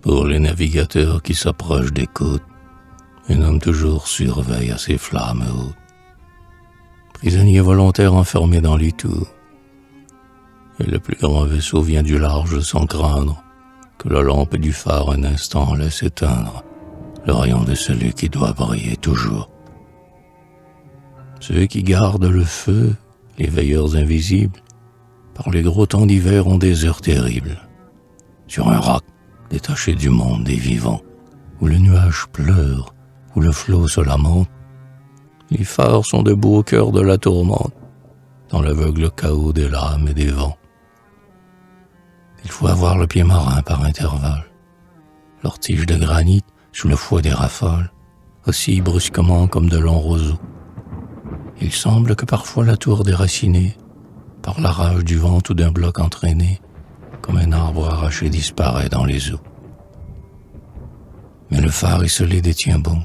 Pour les navigateurs qui s'approchent des côtes, un homme toujours surveille à ses flammes hautes. Prisonnier volontaire enfermé dans les tours, et le plus grand vaisseau vient du large sans craindre que la lampe du phare un instant laisse éteindre le rayon de celui qui doit briller toujours. Ceux qui gardent le feu, les veilleurs invisibles, par les gros temps d'hiver ont des heures terribles. Sur un roc, détaché du monde des vivants, où le nuage pleure, où le flot se lamente, les phares sont debout au cœur de la tourmente, dans l'aveugle chaos des lames et des vents. Il faut avoir le pied marin par intervalle. Leurs tiges de granit, sous le fouet des rafales, oscillent brusquement comme de longs roseaux. Il semble que parfois la tour déracinée, par la rage du vent ou d'un bloc entraîné, comme un arbre arraché disparaît dans les eaux. Mais le phare esselé détient bon.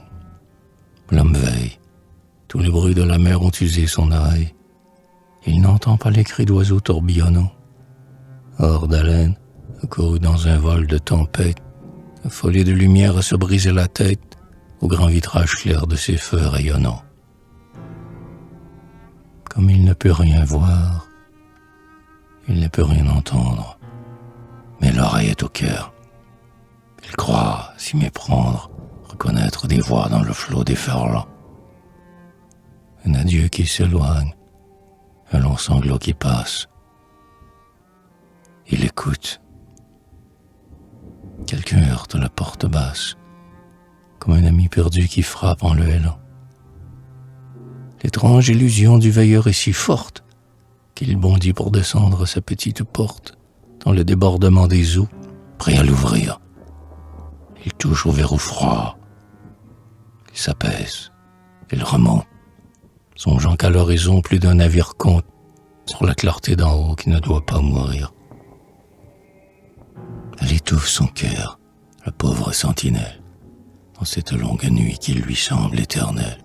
L'homme veille. Tous les bruits de la mer ont usé son oreille. Il n'entend pas les cris d'oiseaux tourbillonnants. Hors d'haleine, accouru dans un vol de tempête, affolé de lumière à se briser la tête au grand vitrage clair de ses feux rayonnants. Comme il ne peut rien voir, il ne peut rien entendre, mais l'oreille est au cœur. Il croit s'y méprendre, reconnaître des voix dans le flot déferlant. Un adieu qui s'éloigne, un long sanglot qui passe. Il écoute. Quelqu'un heurte la porte basse, comme un ami perdu qui frappe en le hélant. L'étrange illusion du veilleur est si forte qu'il bondit pour descendre sa petite porte dans le débordement des eaux, prêt à l'ouvrir. Il touche au verrou froid. Il s'apaise. Il remonte, songeant qu'à l'horizon plus d'un navire compte sur la clarté d'en haut qui ne doit pas mourir. Elle étouffe son cœur, la pauvre sentinelle, dans cette longue nuit qui lui semble éternelle.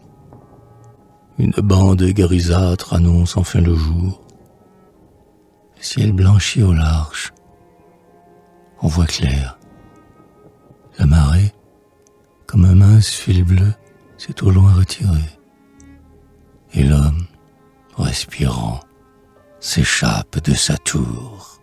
Une bande grisâtre annonce enfin le jour. Le ciel blanchit au large. On voit clair. La marée, comme un mince fil bleu, s'est au loin retirée. Et l'homme, respirant, s'échappe de sa tour.